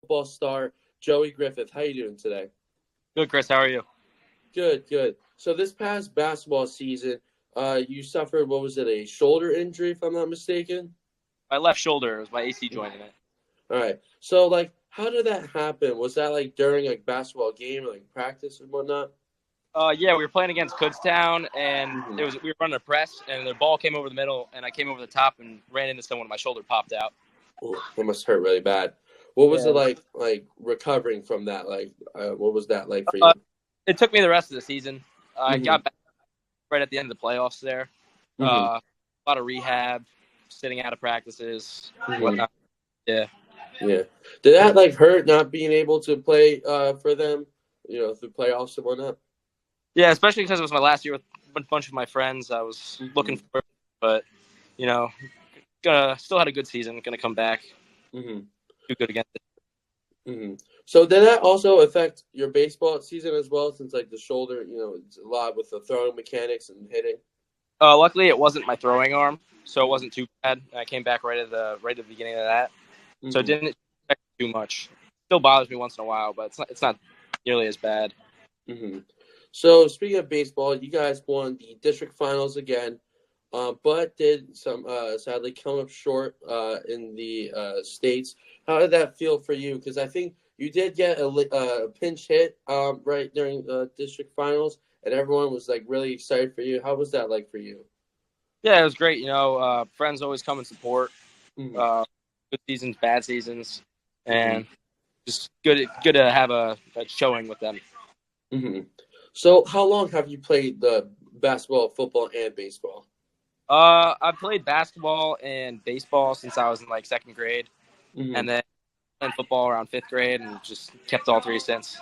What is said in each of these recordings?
football star Joey Griffith. How you doing today? Good, Chris. How are you? Good, good. So this past basketball season, you suffered what was it, a shoulder injury, if I'm not mistaken? My left shoulder was my AC joint in it. All right. So how did that happen? Was that during basketball game, practice and whatnot? Yeah, we were playing against Kutztown, and Mm-hmm. we were running a press, and the ball came over the middle, and I came over the top and ran into someone, and my shoulder popped out. Oh, that must hurt really bad. What was it Yeah. like recovering from that? What was that like for you? Uh, it took me the rest of the season. I Mm-hmm. got back right at the end of the playoffs there. Mm-hmm. A lot of rehab, sitting out of practices, Mm-hmm. whatnot. Yeah. Yeah. Did that hurt not being able to play for them, through playoffs and whatnot? Yeah, especially because it was my last year with a bunch of my friends. I was looking for it, but, you know, still had a good season. Going to come back, Mm-hmm. do good again. Mm-hmm. So did that also affect your baseball season as well, since the shoulder, it's a lot with the throwing mechanics and hitting? Luckily, it wasn't my throwing arm, so it Mm-hmm. wasn't too bad. I came back right at the beginning of that, so it Mm-hmm. didn't affect too much. Still bothers me once in a while, but it's not nearly as bad. Mm-hmm. So speaking of baseball, you guys won the district finals again, but did some sadly come up short in the states. How did that feel for you? Because I think you did get a pinch hit right during district finals, and everyone was really excited for you. How was that like for you? Yeah, it was great. Friends always come and support. Mm-hmm. Good seasons, bad seasons, Mm-hmm. and just good to have a showing with them. Mm-hmm. So how long have you played the basketball, football, and baseball? I played basketball and baseball since I was in second grade, Mm-hmm. and then played football around fifth grade, and just kept all three since.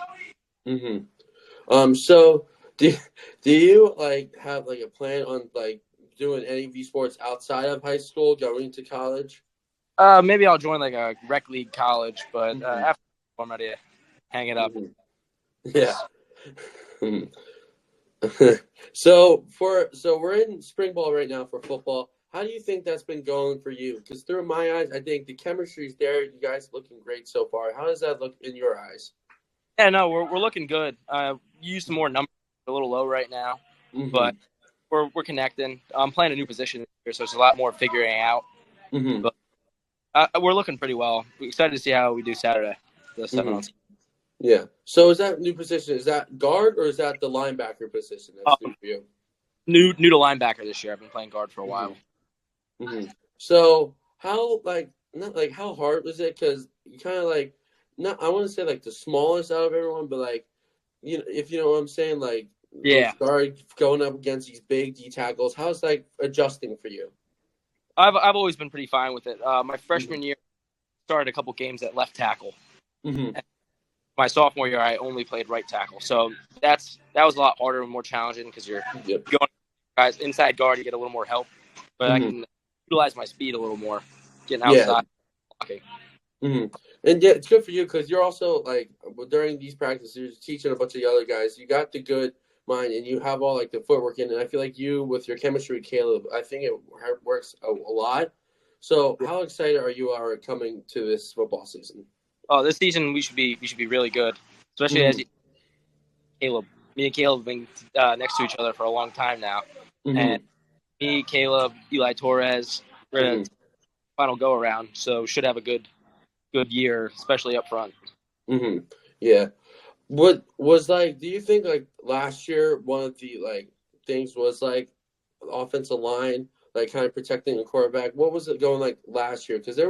Mm-hmm. So do you have a plan on doing any of these sports outside of high school, going to college? Maybe I'll join a rec league college, but Mm-hmm. after I'm ready to hang it up. Mm-hmm. Yeah. So we're in spring ball right now for football. How do you think that's been going for you? Because through my eyes, I think the chemistry's there. You guys looking great so far. How does that look in your eyes? Yeah, no, we're looking good. Use some more numbers. We're a little low right now, Mm-hmm. but we're connecting. I'm playing a new position this year, so it's a lot more figuring out. Mm-hmm. But we're looking pretty well. We're excited to see how we do Saturday, the 7 Mm-hmm. on. Yeah. So is that new position? Is that guard or is that the linebacker position that's new for you? New to linebacker this year. I've been playing guard for a while. Mm-hmm. So how not how hard was it? Because you kind of not, I want to say the smallest out of everyone, but if you know what I'm saying, Yeah, with guard going up against these big D tackles, how's adjusting for you? I've always been pretty fine with it. My Mm-hmm. freshman year started a couple games at left tackle. Mm-hmm. My sophomore year, I only played right tackle, so that was a lot harder and more challenging because you're Yep. going guys inside guard. You get a little more help, but I Mm-hmm. can utilize my speed a little more, getting Yeah. outside, blocking. Mm-hmm. And yeah, it's good for you because you're also during these practices, you're teaching a bunch of the other guys. You got the good mind, and you have all the footwork in. And I feel like you with your chemistry, Caleb, I think it works a lot. So, how excited are you coming to this football season? Oh, this season we should be really good, especially Mm-hmm. as Caleb. Me and Caleb have been next to each other for a long time now, and Mm-hmm. me, Caleb, Eli Torres, we're Mm-hmm. at final go around, so should have a good year, especially up front. Mm-hmm. Yeah. What was do you think last year one of the things was offensive line, kind of protecting the quarterback? What was it going last year? Because there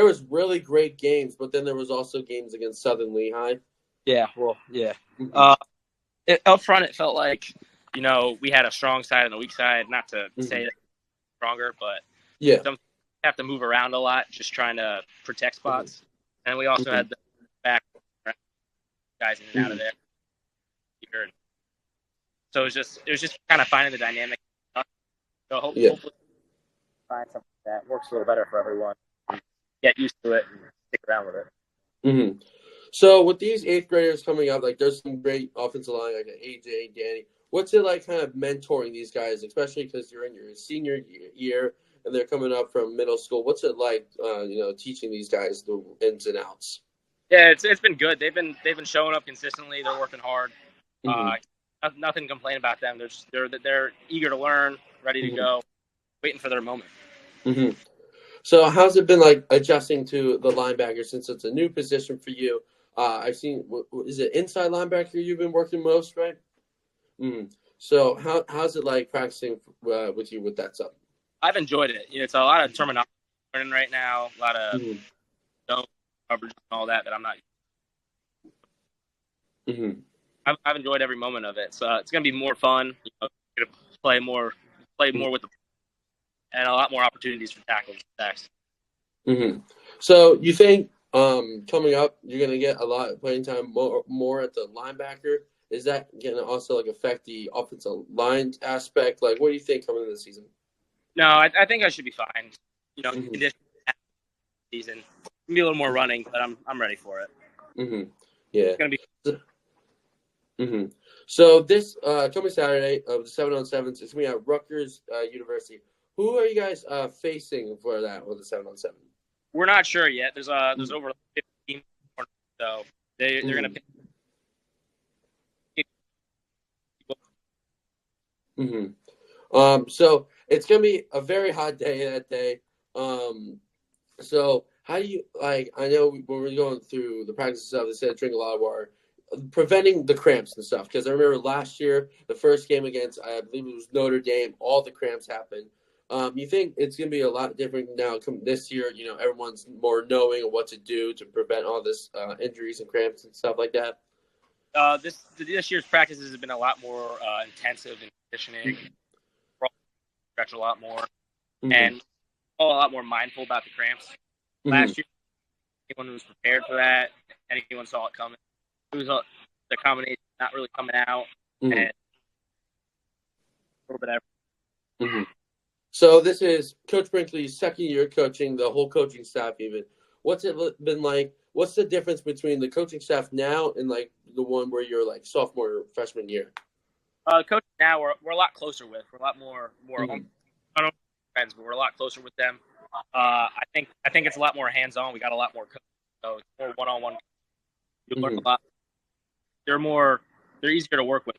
was really great games, but then there was also games against Southern Lehigh. Yeah, well, yeah. Mm-hmm. Uh, Up front, it felt like we had a strong side and a weak side. Not to Mm-hmm. say that stronger, but Yeah. some have to move around a lot, just trying to protect spots. And we also Mm-hmm. had the back guys in and out of Mm-hmm. there. So it was just kind of finding the dynamic. So Yeah. hopefully find something that works a little better for everyone. Get used to it and stick around with it. Mm-hmm. So with these eighth graders coming up, there's some great offensive line like AJ, Danny. What's it like, kind of mentoring these guys, especially because you're in your senior year and they're coming up from middle school? What's it like, teaching these guys the ins and outs? Yeah, it's been good. They've been showing up consistently. They're working hard. Nothing to complain about them. They're eager to learn, ready to go, waiting for their moment. So how's it been like adjusting to the linebacker since it's a new position for you? I've seen, is it inside linebacker you've been working most, right? So how's it like practicing with you with that stuff? I've enjoyed it. It's a lot of terminology learning right now, a lot of coverage and all that I'm not. I've enjoyed every moment of it. So it's gonna be more fun. Gonna play more with the and a lot more opportunities for tackles and sacks. So you think coming up you're gonna get a lot of playing time more at the linebacker? Is that gonna also like affect the offensive line aspect? Like, what do you think coming into the season? No, I think I should be fine. In addition to the season, be a little more running, but I'm ready for it. Yeah, it's gonna be. So this coming Saturday of the 7-on-7s, it's gonna be at Rutgers University. Who are you guys facing for that with the 7-on-7? We're not sure yet. There's over 15, so they're gonna pick. So it's gonna be a very hot day that day. So how do you like? I know when we're going through the practice stuff, they said drink a lot of water, preventing the cramps and stuff. Because I remember last year, the first game against I believe it was Notre Dame, all the cramps happened. You think it's gonna be a lot different now this year? Everyone's more knowing of what to do to prevent all this injuries and cramps and stuff like that. This year's practices have been a lot more intensive in conditioning. Stretch a lot more, and a lot more mindful about the cramps. Last year, anyone was prepared for that. Anyone saw it coming. It was the combination not really coming out, and a little bit of everything. So this is Coach Brinkley's second year coaching, the whole coaching staff even. What's it been like? What's the difference between the coaching staff now and like the one where you're like sophomore or freshman year? Coaching now we're a lot closer with. We're a lot more I don't know friends, but we're a lot closer with them. I think it's a lot more hands-on. We got a lot more coaches, so it's more one-on-one. You learn a lot. They're easier to work with.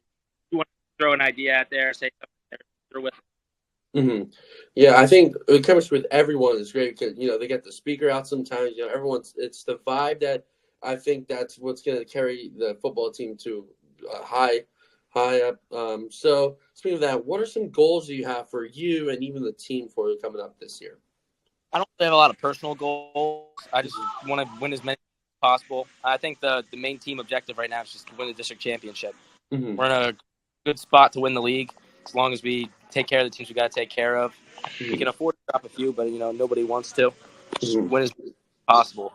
You want to throw an idea out there, say something, they're with. Yeah, I think it comes with everyone is great because they get the speaker out sometimes. It's the vibe that I think that's what's going to carry the football team to high up. So speaking of that, what are some goals you have for you and even the team for coming up this year? I don't really have a lot of personal goals. I just want to win as many as possible. I think the main team objective right now is just to win the district championship. We're in a good spot to win the league as long as we take care of the teams we got to take care of. We can afford to drop a few, but nobody wants to. Just win as much as possible.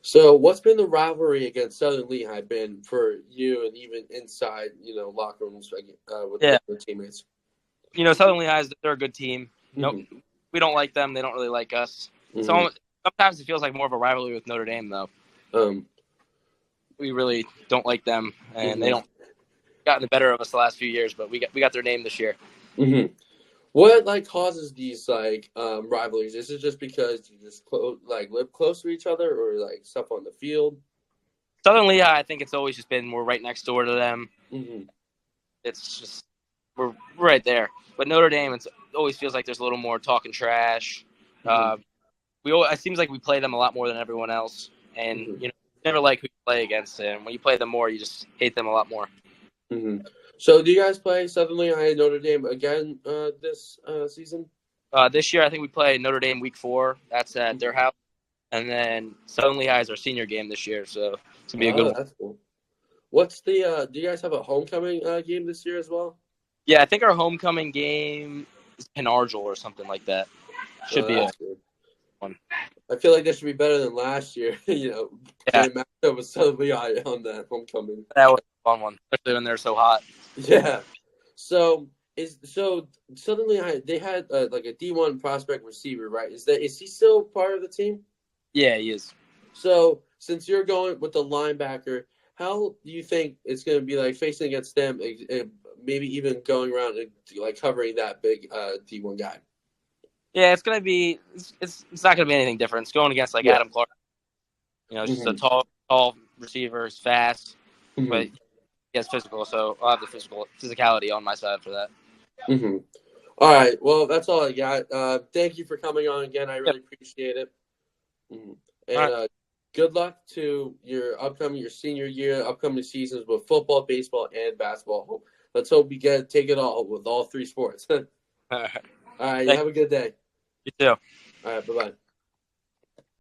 So what's been the rivalry against Southern Lehigh been for you and even inside, locker rooms with the teammates? Southern Lehigh, they're a good team. We don't like them. They don't really like us. So sometimes it feels like more of a rivalry with Notre Dame, though. We really don't like them, and they don't gotten the better of us the last few years, but we got their name this year. What causes these rivalries? Is it just because you just live close to each other, or stuff on the field? Southern Lehigh, I think it's always just been we're right next door to them. It's just we're right there. But Notre Dame, it always feels like there's a little more talking trash. It seems like we play them a lot more than everyone else, and never like who you play against. And when you play them more, you just hate them a lot more. So do you guys play Southern Lehigh and Notre Dame again this season? This year, I think we play Notre Dame week 4. That's at their house. And then Southern Lehigh is our senior game this year, so it's going to be a good one. That's cool. What's the do you guys have a homecoming game this year as well? Yeah, I think our homecoming game is Penargel or something like that. Should be a one. I feel like that should be better than last year, playing matchup with Southern Lehigh on that homecoming. That was a fun one, especially when they're so hot. Yeah. So Southern Lehigh, they had a D1 prospect receiver, right? Is he still part of the team? Yeah, he is. So since you're going with the linebacker, how do you think it's going to be facing against them? Maybe even going around and covering that big D1 guy. Yeah, it's going to be. It's not going to be anything different. It's going against Adam Clark. He's just a tall receiver, he's fast, but he has physical, so I'll have the physicality on my side for that. All right. Well, that's all I got. Thank you for coming on again. I really appreciate it. And good luck to your senior year, upcoming seasons with football, baseball, and basketball. Let's hope we take it all with all three sports. All right. You have a good day. You too. All right. Bye-bye.